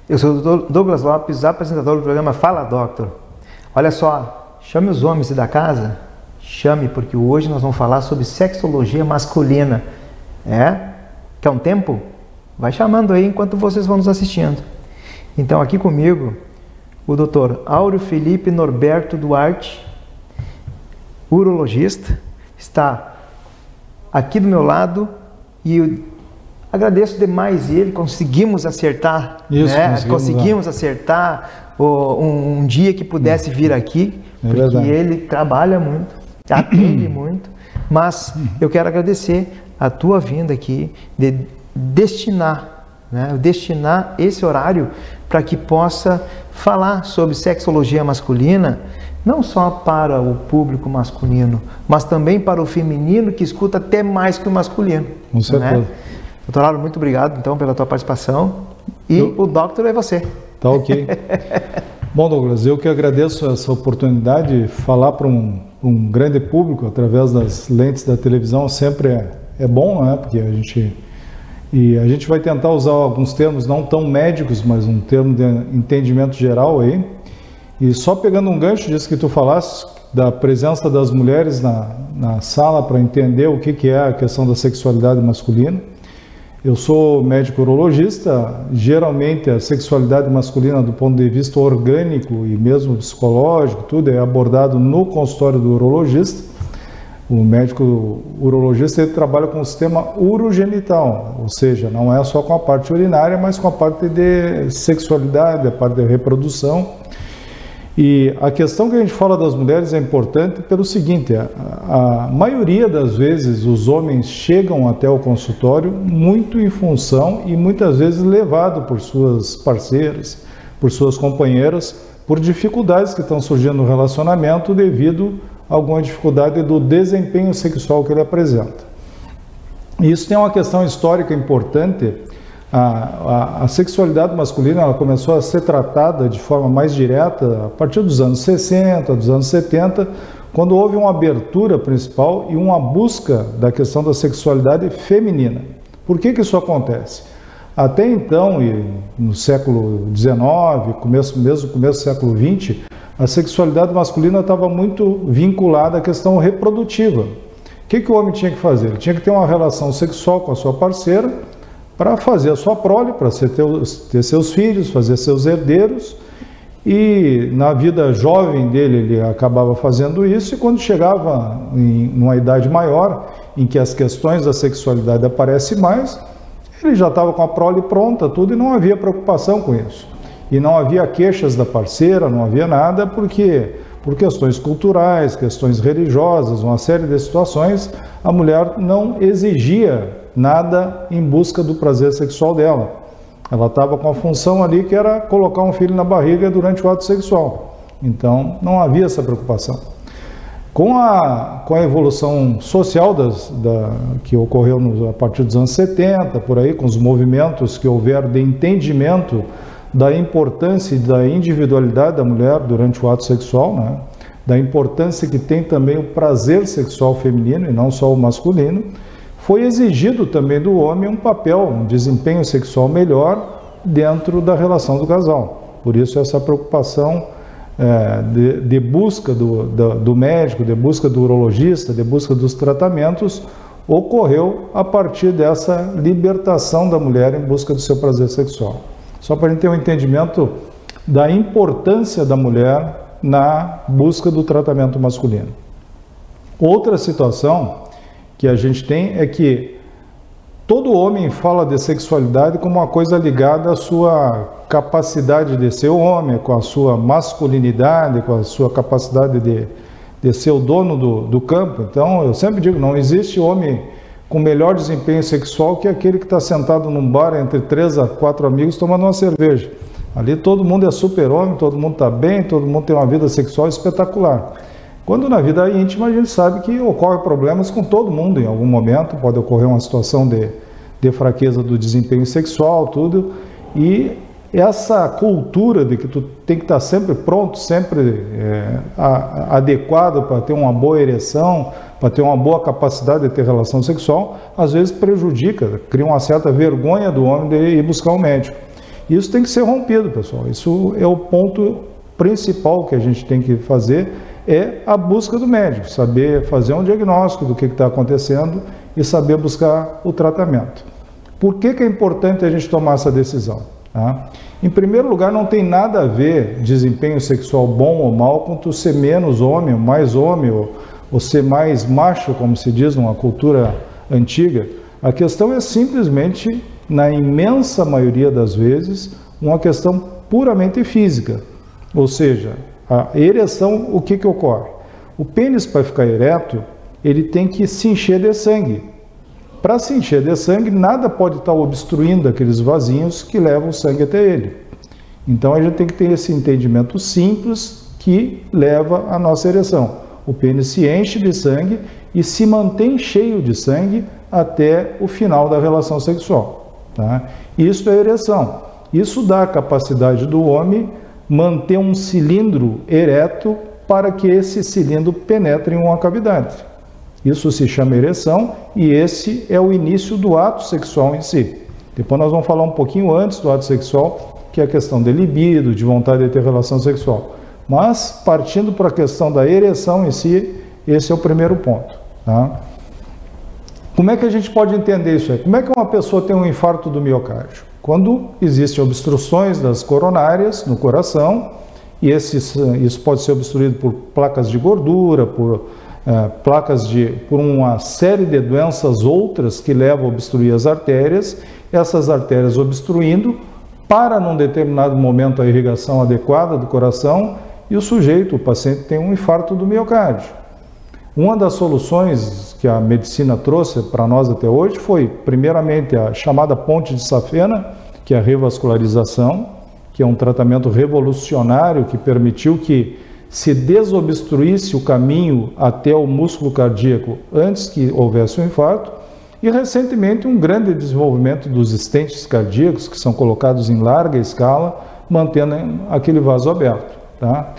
Eu sou o Dr. Douglas Lopes, apresentador do programa Fala Doctor. Olha só, chame os homens da casa, chame, porque hoje nós vamos falar sobre sexologia masculina. Quer um tempo? Vai chamando aí enquanto vocês vão nos assistindo. Então aqui comigo, o Dr. Áureo Felipe Norberto Duarte, urologista, está aqui do meu lado e eu agradeço demais ele, conseguimos acertar, conseguimos acertar um dia que pudesse vir aqui, porque ele trabalha muito, atende muito, mas eu quero agradecer a tua vinda aqui, de destinar esse horário para que possa falar sobre sexologia masculina, não só para o público masculino, mas também para o feminino, que escuta até mais que o masculino. Com certeza. Doutor Áureo, muito obrigado então pela tua participação. E o Doctor é você. Tá ok. Bom, Douglas, eu que agradeço essa oportunidade de falar para um grande público através das lentes da televisão. Sempre é bom, né? Porque a gente vai tentar usar alguns termos não tão médicos, mas um termo de entendimento geral aí. E só pegando um gancho disso que tu falaste, da presença das mulheres na sala para entender o que é a questão da sexualidade masculina. Eu sou médico urologista, geralmente a sexualidade masculina do ponto de vista orgânico e mesmo psicológico, tudo é abordado no consultório do urologista. O médico urologista ele trabalha com o sistema urogenital, ou seja, não é só com a parte urinária, mas com a parte de sexualidade, a parte de reprodução. E a questão que a gente fala das mulheres é importante pelo seguinte, a maioria das vezes os homens chegam até o consultório muito em função e muitas vezes levado por suas parceiras, por suas companheiras, por dificuldades que estão surgindo no relacionamento devido a alguma dificuldade do desempenho sexual que ele apresenta. E isso tem uma questão histórica importante. A sexualidade masculina ela começou a ser tratada de forma mais direta a partir dos anos 60, dos anos 70, quando houve uma abertura principal e uma busca da questão da sexualidade feminina. Por que isso acontece? Até então, e no século XIX, começo do século XX, a sexualidade masculina estava muito vinculada à questão reprodutiva. O que o homem tinha que fazer? Ele tinha que ter uma relação sexual com a sua parceira, para fazer a sua prole, para ter seus filhos, fazer seus herdeiros, e na vida jovem dele ele acabava fazendo isso, e quando chegava em uma idade maior, em que as questões da sexualidade aparecem mais, ele já estava com a prole pronta, tudo, e não havia preocupação com isso. E não havia queixas da parceira, não havia nada, porque por questões culturais, questões religiosas, uma série de situações, a mulher não exigia nada em busca do prazer sexual dela. Ela estava com a função ali que era colocar um filho na barriga durante o ato sexual. Então, não havia essa preocupação. Com a evolução social que ocorreu a partir dos anos 70, por aí, com os movimentos que houveram de entendimento da importância e da individualidade da mulher durante o ato sexual, né? Da importância que tem também o prazer sexual feminino e não só o masculino, foi exigido também do homem um papel, um desempenho sexual melhor dentro da relação do casal. Por isso essa preocupação de busca do médico, de busca do urologista, de busca dos tratamentos, ocorreu a partir dessa libertação da mulher em busca do seu prazer sexual. Só para a gente ter um entendimento da importância da mulher na busca do tratamento masculino. Outra situação que a gente tem é que todo homem fala de sexualidade como uma coisa ligada à sua capacidade de ser homem, com a sua masculinidade, com a sua capacidade de ser o dono do campo. Então, eu sempre digo, não existe homem com melhor desempenho sexual que aquele que está sentado num bar entre 3 a 4 amigos tomando uma cerveja. Ali todo mundo é super-homem, todo mundo está bem, todo mundo tem uma vida sexual espetacular. Quando na vida íntima a gente sabe que ocorrem problemas com todo mundo em algum momento, pode ocorrer uma situação de fraqueza do desempenho sexual, tudo, e essa cultura de que tu tem que estar sempre pronto, sempre adequado para ter uma boa ereção, para ter uma boa capacidade de ter relação sexual, às vezes prejudica, cria uma certa vergonha do homem de ir buscar um médico. Isso tem que ser rompido, pessoal. Isso é o ponto principal que a gente tem que fazer, é a busca do médico, saber fazer um diagnóstico do que está acontecendo e saber buscar o tratamento. Por que é importante a gente tomar essa decisão? Tá? Em primeiro lugar, não tem nada a ver desempenho sexual bom ou mal com tu ser menos homem, mais homem, ou ser mais macho, como se diz numa cultura antiga. A questão é simplesmente, na imensa maioria das vezes, uma questão puramente física. Ou seja, a ereção, o que ocorre? O pênis, para ficar ereto, ele tem que se encher de sangue. Para se encher de sangue, nada pode estar obstruindo aqueles vasinhos que levam o sangue até ele. Então a gente tem que ter esse entendimento simples que leva à nossa ereção. O pênis se enche de sangue e se mantém cheio de sangue até o final da relação sexual. Tá? Isso é ereção. Isso dá a capacidade do homem manter um cilindro ereto para que esse cilindro penetre em uma cavidade. Isso se chama ereção e esse é o início do ato sexual em si. Depois nós vamos falar um pouquinho antes do ato sexual, que é a questão de libido, de vontade de ter relação sexual. Mas, partindo para a questão da ereção em si, esse é o primeiro ponto. Tá? Como é que a gente pode entender isso aí? Como é que uma pessoa tem um infarto do miocárdio? Quando existem obstruções das coronárias no coração, e isso pode ser obstruído por placas de gordura, por uma série de doenças outras que levam a obstruir as artérias, essas artérias obstruindo, para num determinado momento a irrigação adequada do coração e o paciente tem um infarto do miocárdio. Uma das soluções que a medicina trouxe para nós até hoje foi, primeiramente, a chamada ponte de safena, que é a revascularização, que é um tratamento revolucionário que permitiu que se desobstruísse o caminho até o músculo cardíaco antes que houvesse um infarto, e recentemente um grande desenvolvimento dos stents cardíacos, que são colocados em larga escala, mantendo aquele vaso aberto. Tá?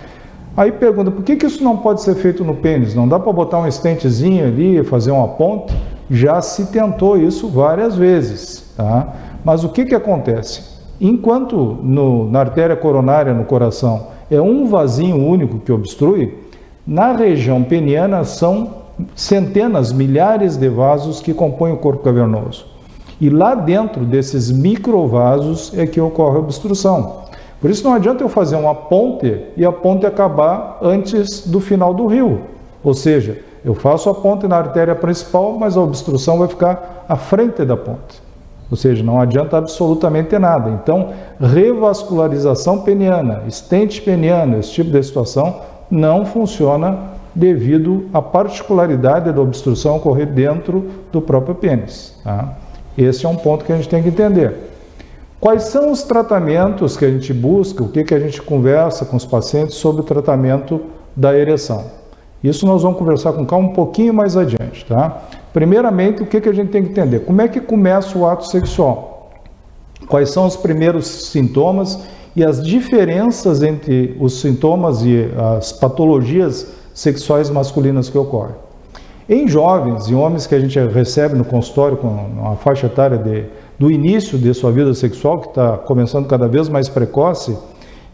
Aí pergunta, por que isso não pode ser feito no pênis? Não dá para botar um stentzinho ali, fazer uma ponte? Já se tentou isso várias vezes. Tá? Mas o que acontece? Enquanto na artéria coronária, no coração, é um vasinho único que obstrui, na região peniana são centenas, milhares de vasos que compõem o corpo cavernoso. E lá dentro desses microvasos é que ocorre a obstrução. Por isso não adianta eu fazer uma ponte e a ponte acabar antes do final do rio. Ou seja, eu faço a ponte na artéria principal, mas a obstrução vai ficar à frente da ponte. Ou seja, não adianta absolutamente nada. Então, revascularização peniana, stent peniano, esse tipo de situação não funciona devido à particularidade da obstrução ocorrer dentro do próprio pênis. Tá? Esse é um ponto que a gente tem que entender. Quais são os tratamentos que a gente busca, o que a gente conversa com os pacientes sobre o tratamento da ereção? Isso nós vamos conversar com calma um pouquinho mais adiante. Tá? Primeiramente, o que a gente tem que entender? Como é que começa o ato sexual? Quais são os primeiros sintomas e as diferenças entre os sintomas e as patologias sexuais masculinas que ocorrem? Em jovens e homens que a gente recebe no consultório com uma faixa etária do início de sua vida sexual, que está começando cada vez mais precoce,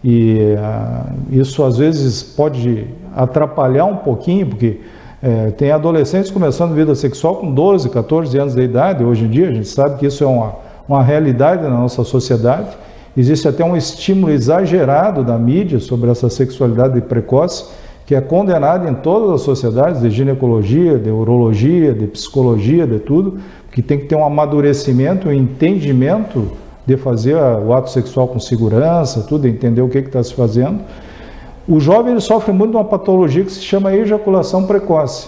e isso às vezes pode atrapalhar um pouquinho, porque tem adolescentes começando vida sexual com 12, 14 anos de idade. Hoje em dia a gente sabe que isso é uma realidade na nossa sociedade. Existe até um estímulo exagerado da mídia sobre essa sexualidade precoce, que é condenada em todas as sociedades, de ginecologia, de urologia, de psicologia, de tudo, que tem que ter um amadurecimento, um entendimento de fazer o ato sexual com segurança, tudo, entender o que está se fazendo. O jovem ele sofre muito de uma patologia que se chama ejaculação precoce,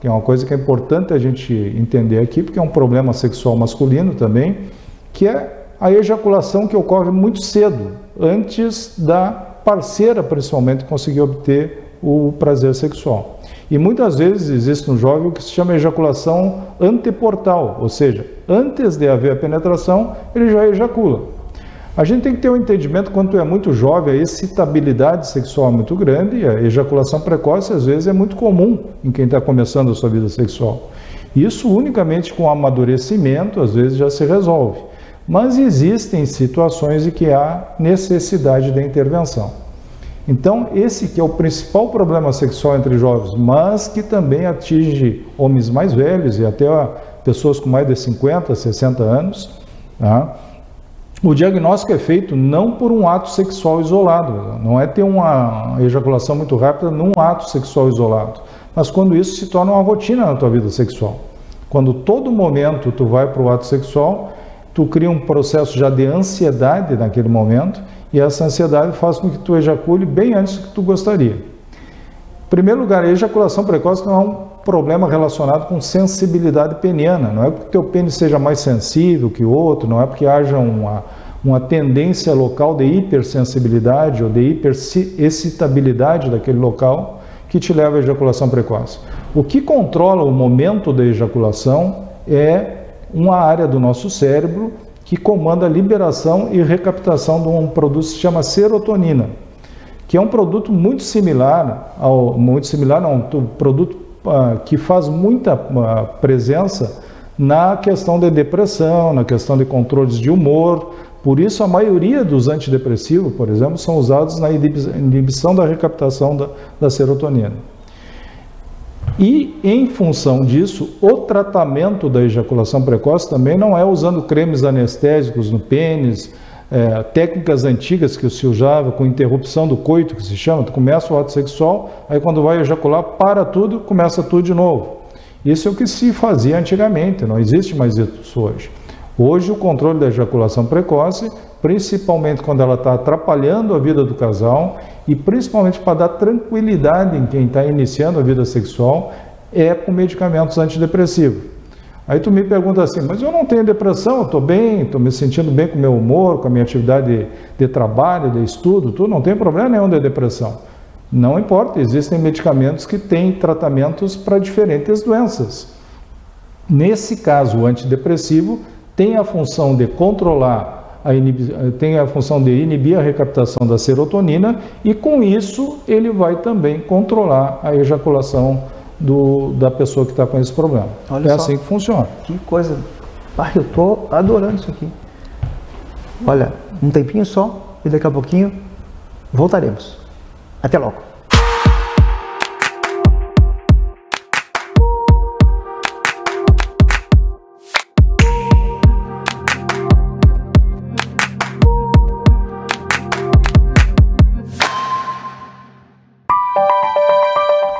que é uma coisa que é importante a gente entender aqui, porque é um problema sexual masculino também, que é a ejaculação que ocorre muito cedo, antes da parceira, principalmente, conseguir obter o prazer sexual. E muitas vezes existe no jovem o que se chama ejaculação anteportal, ou seja, antes de haver a penetração, ele já ejacula. A gente tem que ter um entendimento, quando tu é muito jovem, a excitabilidade sexual é muito grande, e a ejaculação precoce às vezes é muito comum em quem está começando a sua vida sexual. Isso unicamente com amadurecimento, às vezes já se resolve. Mas existem situações em que há necessidade da intervenção. Então, esse que é o principal problema sexual entre jovens, mas que também atinge homens mais velhos e até pessoas com mais de 50, 60 anos, tá? O diagnóstico é feito não por um ato sexual isolado, não é ter uma ejaculação muito rápida num ato sexual isolado, mas quando isso se torna uma rotina na tua vida sexual. Quando todo momento tu vai para o ato sexual, tu cria um processo já de ansiedade naquele momento, e essa ansiedade faz com que tu ejacule bem antes do que tu gostaria. Em primeiro lugar, a ejaculação precoce não é um problema relacionado com sensibilidade peniana, não é porque o teu pênis seja mais sensível que o outro, não é porque haja uma tendência local de hipersensibilidade ou de hiperexcitabilidade daquele local que te leva à ejaculação precoce. O que controla o momento da ejaculação é uma área do nosso cérebro que comanda a liberação e recaptação de um produto que se chama serotonina, que é um produto muito similar um produto que faz muita presença na questão de depressão, na questão de controles de humor. Por isso a maioria dos antidepressivos, por exemplo, são usados na inibição da recaptação da serotonina. E, em função disso, o tratamento da ejaculação precoce também não é usando cremes anestésicos no pênis, técnicas antigas que se usava com interrupção do coito, que se chama, tu começa o ato sexual, aí quando vai ejacular, para tudo, começa tudo de novo. Isso é o que se fazia antigamente, não existe mais isso hoje. Hoje o controle da ejaculação precoce, principalmente quando ela está atrapalhando a vida do casal e principalmente para dar tranquilidade em quem está iniciando a vida sexual, é com medicamentos antidepressivos. Aí tu me pergunta assim, mas eu não tenho depressão, eu estou bem, estou me sentindo bem com o meu humor, com a minha atividade de trabalho, de estudo, tudo, não tem problema nenhum de depressão. Não importa, existem medicamentos que têm tratamentos para diferentes doenças. Nesse caso, o antidepressivo tem a função de controlar, tem a função de inibir a recaptação da serotonina e com isso ele vai também controlar a ejaculação da pessoa que está com esse problema. Olha só, assim que funciona. Que coisa. Eu estou adorando isso aqui. Olha, um tempinho só e daqui a pouquinho voltaremos. Até logo.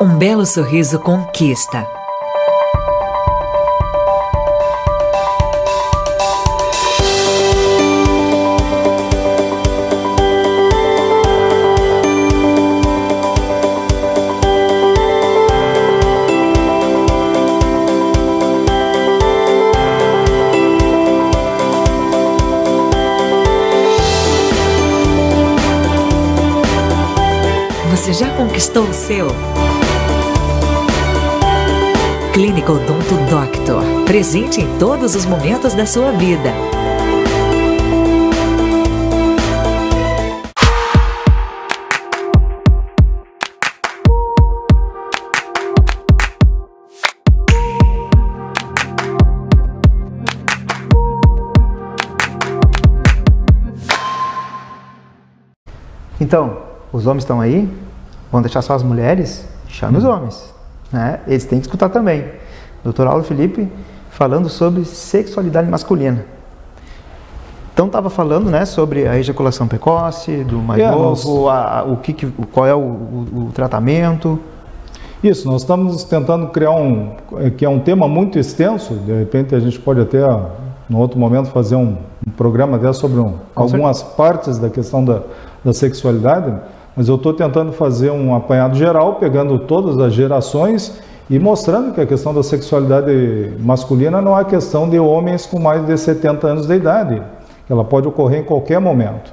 Um belo sorriso conquista. Você já conquistou o seu? Clínica Odonto Doctor, presente em todos os momentos da sua vida. Então, os homens estão aí? Vão deixar só as mulheres? Chame os homens. Né? Eles têm que escutar também. Dr. Aldo Felipe falando sobre sexualidade masculina. Então estava falando, né, sobre a ejaculação precoce, do mais novo, qual é o tratamento. Isso, nós estamos tentando criar que é um tema muito extenso, de repente a gente pode até, no outro momento, fazer um programa até sobre algumas partes da questão da sexualidade, mas eu estou tentando fazer um apanhado geral, pegando todas as gerações e mostrando que a questão da sexualidade masculina não é questão de homens com mais de 70 anos de idade, que ela pode ocorrer em qualquer momento.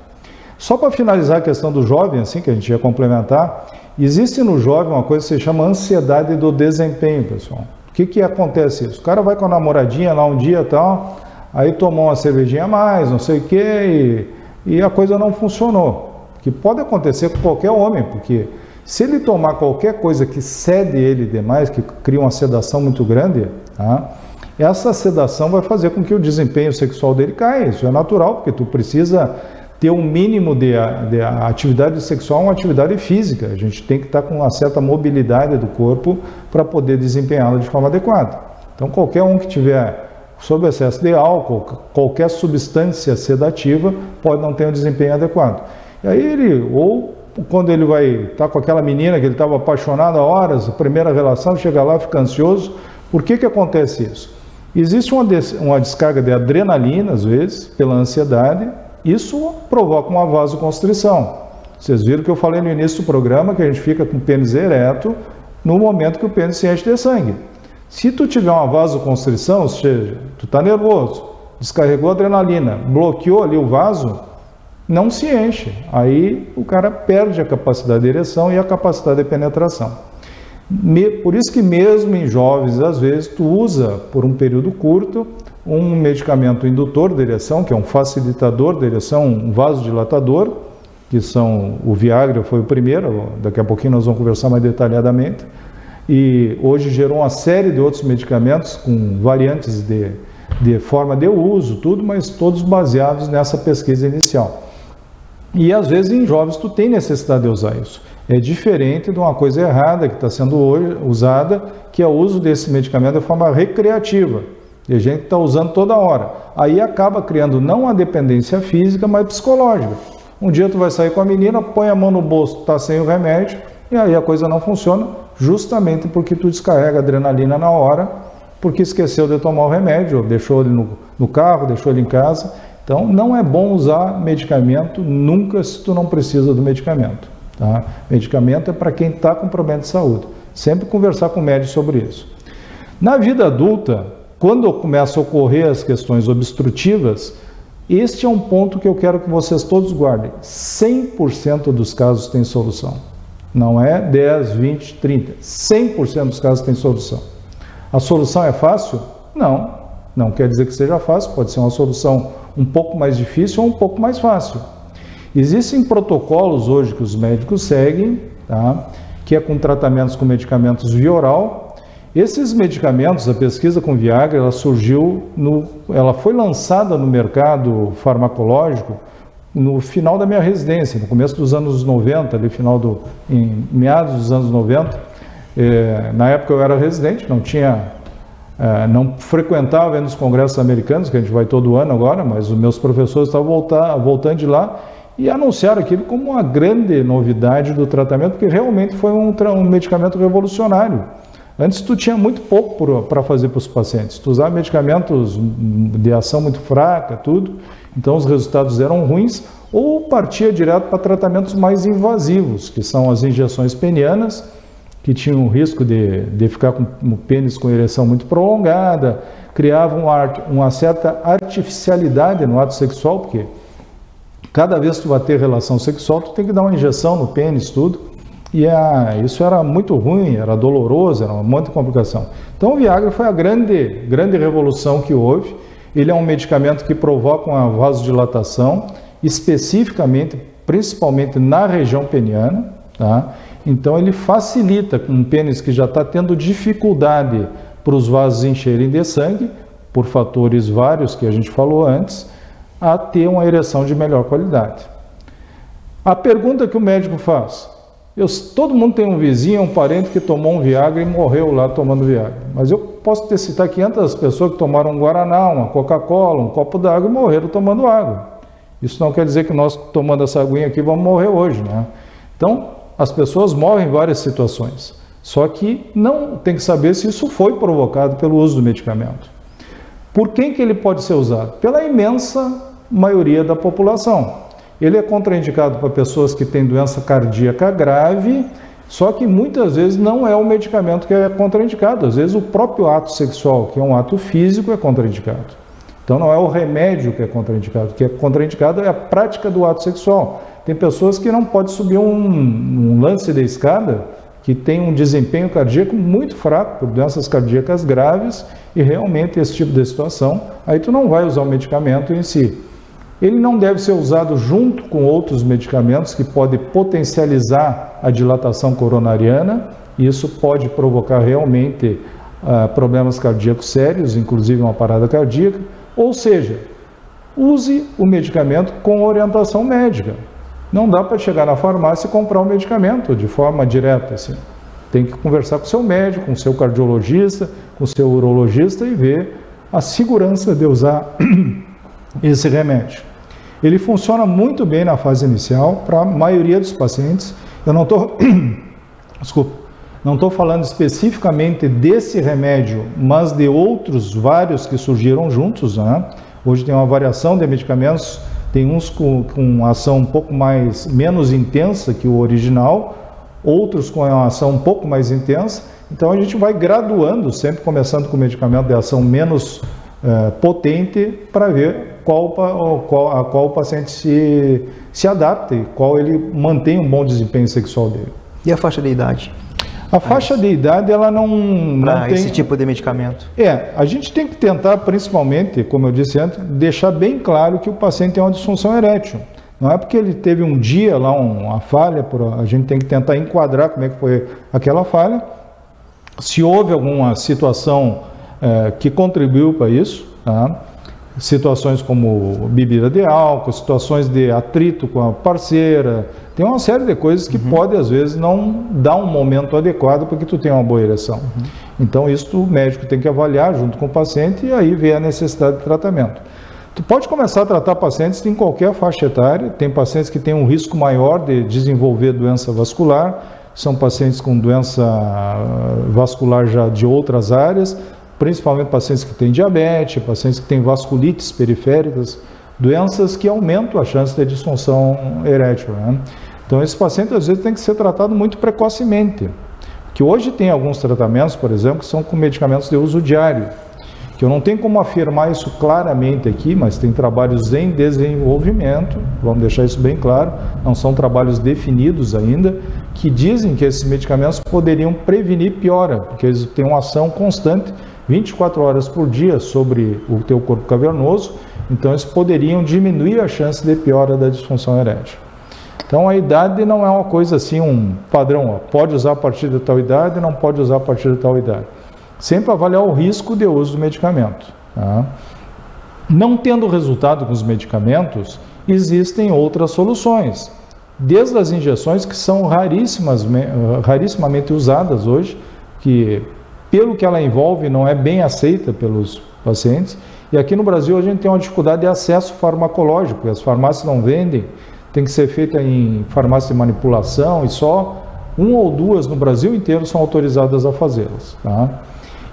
Só para finalizar a questão do jovem, assim, que a gente ia complementar, existe no jovem uma coisa que se chama ansiedade do desempenho, pessoal. O que acontece isso? O cara vai com a namoradinha lá um dia e tal, aí tomou uma cervejinha a mais, não sei o quê, e a coisa não funcionou. Que pode acontecer com qualquer homem, porque se ele tomar qualquer coisa que cede ele demais, que cria uma sedação muito grande, tá? essa sedação vai fazer com que o desempenho sexual dele caia. Isso é natural, porque tu precisa ter um mínimo de atividade sexual, uma atividade física. A gente tem que estar com uma certa mobilidade do corpo para poder desempenhá-la de forma adequada. Então, qualquer um que tiver sob excesso de álcool, qualquer substância sedativa, pode não ter um desempenho adequado. E aí ele, ou quando ele vai estar com aquela menina que ele estava apaixonado há horas, a primeira relação, chega lá, fica ansioso. Por que acontece isso? Existe uma descarga de adrenalina, às vezes, pela ansiedade. Isso provoca uma vasoconstrição. Vocês viram que eu falei no início do programa que a gente fica com o pênis ereto no momento que o pênis se enche de sangue. Se tu tiver uma vasoconstrição, ou seja, tu está nervoso, descarregou a adrenalina, bloqueou ali o vaso, não se enche. Aí o cara perde a capacidade de ereção e a capacidade de penetração. Por isso que mesmo em jovens, às vezes, tu usa por um período curto um medicamento indutor de ereção, que é um facilitador de ereção, um vasodilatador, que são o Viagra, foi o primeiro, daqui a pouquinho nós vamos conversar mais detalhadamente, e hoje gerou uma série de outros medicamentos com variantes de forma de uso, tudo, mas todos baseados nessa pesquisa inicial. E às vezes em jovens tu tem necessidade de usar isso. É diferente de uma coisa errada que está sendo hoje usada, que é o uso desse medicamento de forma recreativa. E a gente está usando toda hora. Aí acaba criando não a dependência física, mas psicológica. Um dia tu vai sair com a menina, põe a mão no bolso, está sem o remédio, e aí a coisa não funciona, justamente porque tu descarrega a adrenalina na hora, porque esqueceu de tomar o remédio, ou deixou ele no carro, deixou ele em casa. Então não é bom usar medicamento nunca se tu não precisa do medicamento. Tá? Medicamento é para quem está com problema de saúde. Sempre conversar com o médico sobre isso. Na vida adulta, quando começam a ocorrer as questões obstrutivas, este é um ponto que eu quero que vocês todos guardem. 100% dos casos tem solução. Não é 10, 20, 30. 100% dos casos tem solução. A solução é fácil? Não. Não quer dizer que seja fácil. Pode ser uma solução um pouco mais difícil ou um pouco mais fácil. Existem protocolos hoje que os médicos seguem, tá? Que é com tratamentos com medicamentos via oral. Esses medicamentos, a pesquisa com Viagra, ela foi lançada no mercado farmacológico no final da minha residência, no começo dos anos 90, ali em meados dos anos 90. Na época eu era residente, não frequentava nos congressos americanos, que a gente vai todo ano agora, mas os meus professores estavam voltando de lá e anunciaram aquilo como uma grande novidade do tratamento, porque realmente foi um medicamento revolucionário. Antes tu tinha muito pouco para fazer para os pacientes, tu usava medicamentos de ação muito fraca, tudo, então os resultados eram ruins, ou partia direto para tratamentos mais invasivos, que são as injeções penianas, que tinham o risco de ficar com o pênis com ereção muito prolongada, criavam uma certa artificialidade no ato sexual, porque cada vez que tu vai ter relação sexual, tu tem que dar uma injeção no pênis, tudo. E isso era muito ruim, era doloroso, era uma monte de complicação. Então o Viagra foi a grande revolução que houve. Ele é um medicamento que provoca uma vasodilatação, especificamente, principalmente na região peniana. Tá? Então ele facilita com um pênis que já está tendo dificuldade para os vasos encherem de sangue, por fatores vários que a gente falou antes, a ter uma ereção de melhor qualidade. A pergunta que o médico faz: todo mundo tem um vizinho, um parente que tomou um Viagra e morreu lá tomando Viagra. Mas eu posso te citar 500 pessoas que tomaram um Guaraná, uma Coca-Cola, um copo d'água e morreram tomando água. Isso não quer dizer que nós, tomando essa aguinha aqui, vamos morrer hoje, né? Então, as pessoas morrem em várias situações. Só que não tem que saber se isso foi provocado pelo uso do medicamento. Por quem que ele pode ser usado? Pela imensa maioria da população. Ele é contraindicado para pessoas que têm doença cardíaca grave, só que muitas vezes não é o medicamento que é contraindicado. Às vezes o próprio ato sexual, que é um ato físico, é contraindicado. Então não é o remédio que é contraindicado. O que é contraindicado é a prática do ato sexual. Tem pessoas que não podem subir um lance de escada, que tem um desempenho cardíaco muito fraco, por doenças cardíacas graves, e realmente esse tipo de situação, aí tu não vai usar o medicamento em si. Ele não deve ser usado junto com outros medicamentos que podem potencializar a dilatação coronariana, e isso pode provocar realmente problemas cardíacos sérios, inclusive uma parada cardíaca, ou seja, use o medicamento com orientação médica. Não dá para chegar na farmácia e comprar o medicamento de forma direta, assim. Tem que conversar com o seu médico, com o seu cardiologista, com o seu urologista e ver a segurança de usar esse remédio. Ele funciona muito bem na fase inicial para a maioria dos pacientes. Eu não estou não estou falando especificamente desse remédio, mas de outros vários que surgiram juntos, né? Hoje tem uma variação de medicamentos, tem uns com ação um pouco menos intensa que o original, outros com uma ação um pouco mais intensa. Então a gente vai graduando, sempre começando com medicamento de ação menos potente, para ver a qual o paciente se adapta e qual ele mantém um bom desempenho sexual dele. E a faixa de idade? A faixa de idade, ela não tem... esse tipo de medicamento? A gente tem que tentar, principalmente, como eu disse antes, deixar bem claro que o paciente tem uma disfunção erétil. Não é porque ele teve um dia lá uma falha, a gente tem que tentar enquadrar como é que foi aquela falha. Se houve alguma situação que contribuiu para isso, tá? Situações como bebida de álcool, situações de atrito com a parceira, tem uma série de coisas que pode às vezes não dar um momento adequado para que tu tenha uma boa ereção. Então isso o médico tem que avaliar junto com o paciente e aí ver a necessidade de tratamento. Tu pode começar a tratar pacientes em qualquer faixa etária, tem pacientes que têm um risco maior de desenvolver doença vascular, são pacientes com doença vascular já de outras áreas, principalmente pacientes que têm diabetes, pacientes que têm vasculites periféricas, doenças que aumentam a chance de disfunção erétil, né? Então, esse paciente às vezes tem que ser tratado muito precocemente, que hoje tem alguns tratamentos, por exemplo, que são com medicamentos de uso diário, que eu não tenho como afirmar isso claramente aqui, mas tem trabalhos em desenvolvimento, vamos deixar isso bem claro, não são trabalhos definidos ainda, que dizem que esses medicamentos poderiam prevenir piora, porque eles têm uma ação constante, 24 horas por dia sobre o teu corpo cavernoso, então eles poderiam diminuir a chance de piora da disfunção erétil. Então a idade não é uma coisa assim, um padrão, pode usar a partir de tal idade, não pode usar a partir de tal idade. Sempre avaliar o risco de uso do medicamento. Tá? Não tendo resultado com os medicamentos, existem outras soluções. Desde as injeções, que são rarissimamente usadas hoje, que pelo que ela envolve não é bem aceita pelos pacientes. E aqui no Brasil a gente tem uma dificuldade de acesso farmacológico, as farmácias não vendem, tem que ser feita em farmácia de manipulação e só 1 ou 2 no Brasil inteiro são autorizadas a fazê-las. Tá?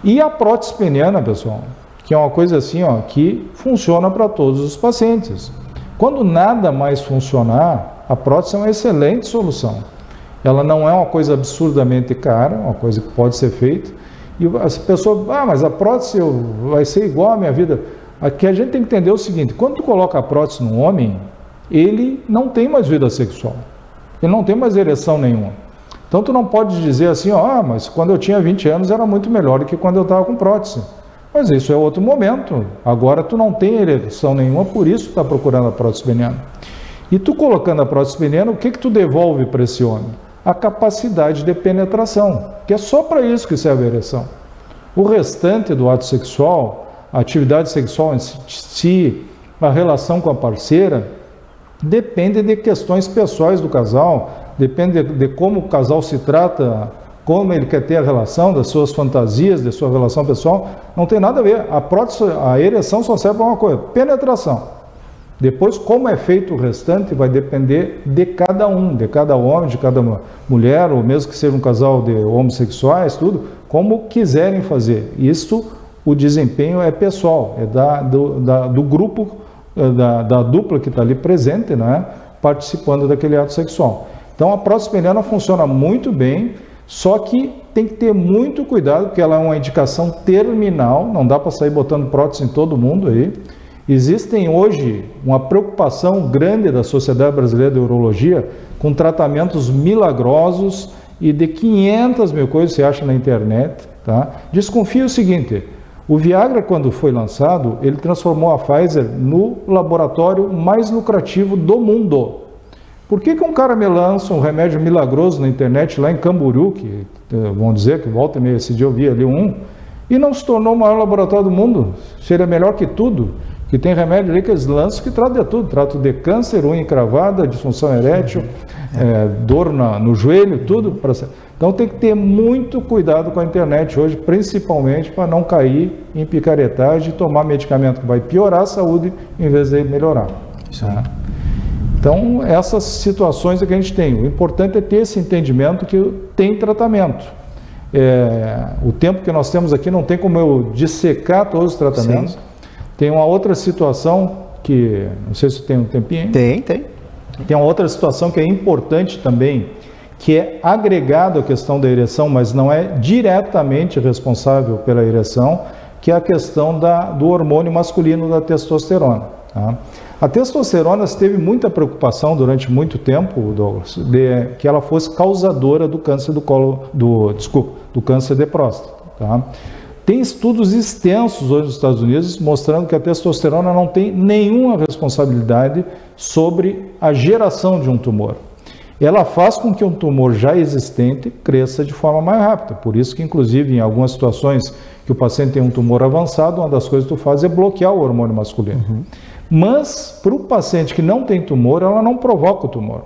E a prótese peniana, pessoal, que é uma coisa assim, ó, que funciona para todos os pacientes. Quando nada mais funcionar, a prótese é uma excelente solução. Ela não é uma coisa absurdamente cara, uma coisa que pode ser feita. E as pessoas, mas a prótese vai ser igual à minha vida. Aqui a gente tem que entender o seguinte, quando tu coloca a prótese no homem, ele não tem mais vida sexual. Ele não tem mais ereção nenhuma. Então tu não pode dizer assim, mas quando eu tinha 20 anos era muito melhor do que quando eu estava com prótese. Mas isso é outro momento. Agora tu não tem ereção nenhuma, por isso tu está procurando a prótese peniana. E tu colocando a prótese peniana, o que tu devolve para esse homem? A capacidade de penetração, que é só para isso que serve a ereção. O restante do ato sexual, a atividade sexual em si, a relação com a parceira, depende de questões pessoais do casal, depende de como o casal se trata, como ele quer ter a relação, das suas fantasias, da sua relação pessoal, não tem nada a ver. A ereção só serve para uma coisa, penetração. Depois, como é feito o restante, vai depender de cada um, de cada homem, de cada mulher, ou mesmo que seja um casal de homossexuais, tudo, como quiserem fazer. Isso, o desempenho é pessoal, é do grupo, da dupla que está ali presente, né, participando daquele ato sexual. Então, a prótese peniana funciona muito bem, só que tem que ter muito cuidado, porque ela é uma indicação terminal, não dá para sair botando prótese em todo mundo aí. Existem hoje uma preocupação grande da Sociedade Brasileira de Urologia com tratamentos milagrosos e de 500 mil coisas que você acha na internet. Tá? Desconfie o seguinte, o Viagra, quando foi lançado, ele transformou a Pfizer no laboratório mais lucrativo do mundo. Por que um cara me lança um remédio milagroso na internet lá em Camboriú, que vão dizer que volta e meia, esse dia eu vi ali E não se tornou o maior laboratório do mundo. Seria melhor que tudo. Que tem remédio ali que eles lançam que trata de tudo. Trata de câncer, unha encravada, disfunção erétil, dor no joelho, tudo. Então tem que ter muito cuidado com a internet hoje, principalmente para não cair em picaretagem e tomar medicamento que vai piorar a saúde em vez de melhorar. Então essas situações é que a gente tem. O importante é ter esse entendimento que tem tratamento. O tempo que nós temos aqui não tem como eu dissecar todos os tratamentos. Sim. Tem uma outra situação que, não sei se tem um tempinho. Tem. Tem uma outra situação que é importante também, que é agregado à questão da ereção, mas não é diretamente responsável pela ereção, que é a questão do hormônio masculino da testosterona. Tá? A testosterona teve muita preocupação durante muito tempo, Douglas, que ela fosse causadora do câncer do câncer de próstata. Tá? Tem estudos extensos hoje nos Estados Unidos mostrando que a testosterona não tem nenhuma responsabilidade sobre a geração de um tumor. Ela faz com que um tumor já existente cresça de forma mais rápida. Por isso que, inclusive, em algumas situações que o paciente tem um tumor avançado, uma das coisas que tu faz é bloquear o hormônio masculino. Mas, para o paciente que não tem tumor, ela não provoca o tumor.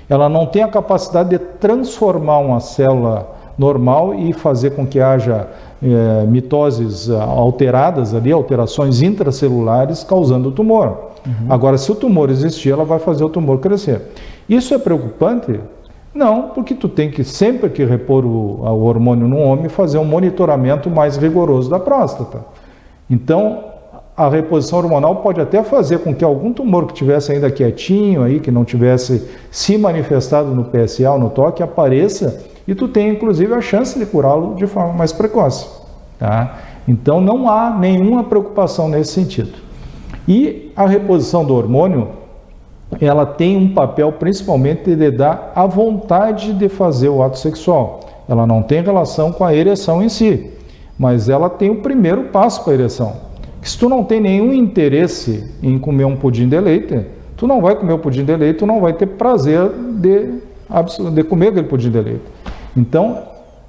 Ela não tem a capacidade de transformar uma célula normal e fazer com que haja mitoses alteradas ali, alterações intracelulares causando o tumor. Agora, se o tumor existir, ela vai fazer o tumor crescer. Isso é preocupante? Não, porque tu tem que, sempre que repor o hormônio no homem, fazer um monitoramento mais rigoroso da próstata. Então, a reposição hormonal pode até fazer com que algum tumor que tivesse ainda quietinho aí, que não tivesse se manifestado no PSA ou no toque, apareça e tu tem inclusive a chance de curá-lo de forma mais precoce. Tá? Então não há nenhuma preocupação nesse sentido. E a reposição do hormônio, ela tem um papel principalmente de dar a vontade de fazer o ato sexual. Ela não tem relação com a ereção em si, mas ela tem o primeiro passo para a ereção. Se tu não tem nenhum interesse em comer um pudim de leite, tu não vai comer o pudim de leite, tu não vai ter prazer de comer aquele pudim de leite. Então,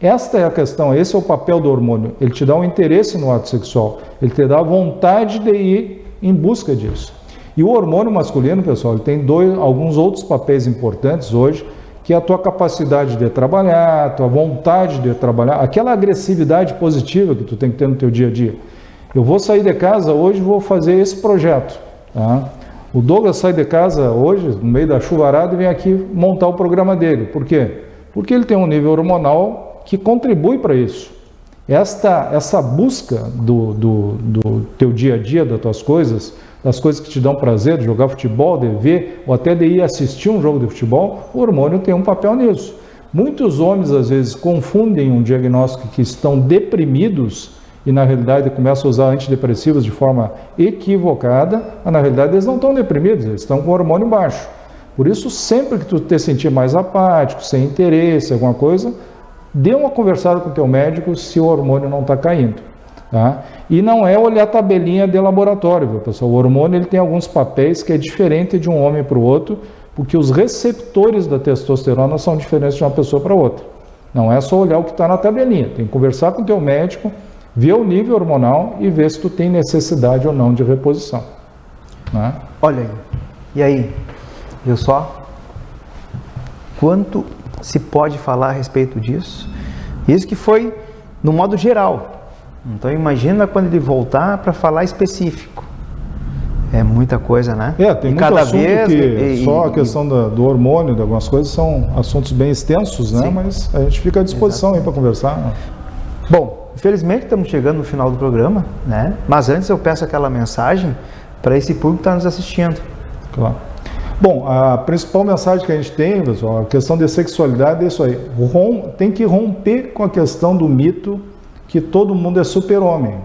esta é a questão, esse é o papel do hormônio. Ele te dá um interesse no ato sexual, ele te dá a vontade de ir em busca disso. E o hormônio masculino, pessoal, ele tem alguns outros papéis importantes hoje, que é a tua capacidade de trabalhar, a tua vontade de trabalhar, aquela agressividade positiva que tu tem que ter no teu dia a dia. Eu vou sair de casa hoje e vou fazer esse projeto. Tá? O Douglas sai de casa hoje, no meio da chuvarada, e vem aqui montar o programa dele. Por quê? Porque ele tem um nível hormonal que contribui para isso. Essa busca do teu dia a dia, das tuas coisas, das coisas que te dão prazer, de jogar futebol, de ver, ou até de ir assistir um jogo de futebol, o hormônio tem um papel nisso. Muitos homens, às vezes, confundem um diagnóstico que estão deprimidos e, na realidade, começam a usar antidepressivos de forma equivocada, mas, na realidade, eles não estão deprimidos, eles estão com o hormônio baixo. Por isso, sempre que tu te sentir mais apático, sem interesse, alguma coisa, dê uma conversada com o teu médico se o hormônio não está caindo. Tá? E não é olhar a tabelinha de laboratório, viu, pessoal? O hormônio ele tem alguns papéis que é diferente de um homem para o outro, porque os receptores da testosterona são diferentes de uma pessoa para outra. Não é só olhar o que está na tabelinha, tem que conversar com o teu médico, ver o nível hormonal e ver se tu tem necessidade ou não de reposição. Né? Olha aí, e aí? Viu só? Quanto se pode falar a respeito disso? Isso que foi no modo geral. Então imagina quando ele voltar para falar específico. É muita coisa, né? Tem muito assunto que só a questão do hormônio, de algumas coisas, são assuntos bem extensos, né? Sim. Mas a gente fica à disposição aí para conversar. Né? Bom, infelizmente estamos chegando no final do programa, né? Mas antes eu peço aquela mensagem para esse público que está nos assistindo. Claro. Bom, a principal mensagem que a gente tem, pessoal, a questão de sexualidade é isso aí. Tem que romper com a questão do mito que todo mundo é super-homem.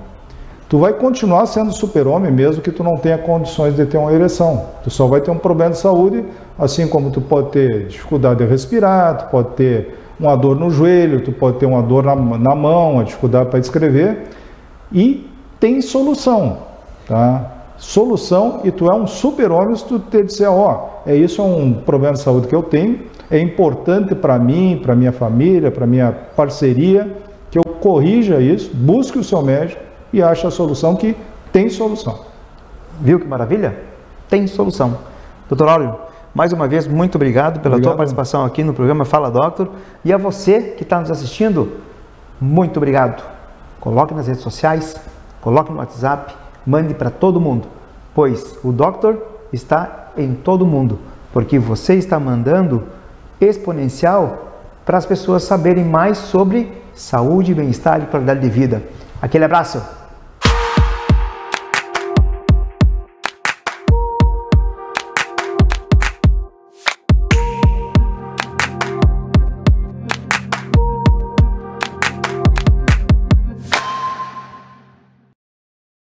Tu vai continuar sendo super-homem mesmo que tu não tenha condições de ter uma ereção. Tu só vai ter um problema de saúde, assim como tu pode ter dificuldade de respirar, tu pode ter uma dor no joelho, tu pode ter uma dor na mão, uma dificuldade para escrever. E tem solução, tá? Solução, e tu é um super-homem se tu te disser, isso é um problema de saúde que eu tenho, é importante para mim, para minha família, para minha parceria, que eu corrija isso, busque o seu médico e ache a solução, que tem solução. Viu que maravilha? Tem solução. Doutor Áureo, mais uma vez, muito obrigado pela tua participação aqui no programa Fala Doctor. E a você que está nos assistindo, muito obrigado. Coloque nas redes sociais, coloque no WhatsApp, mande para todo mundo, pois o Doctor está em todo mundo, porque você está mandando exponencial para as pessoas saberem mais sobre saúde, bem-estar e qualidade de vida. Aquele abraço!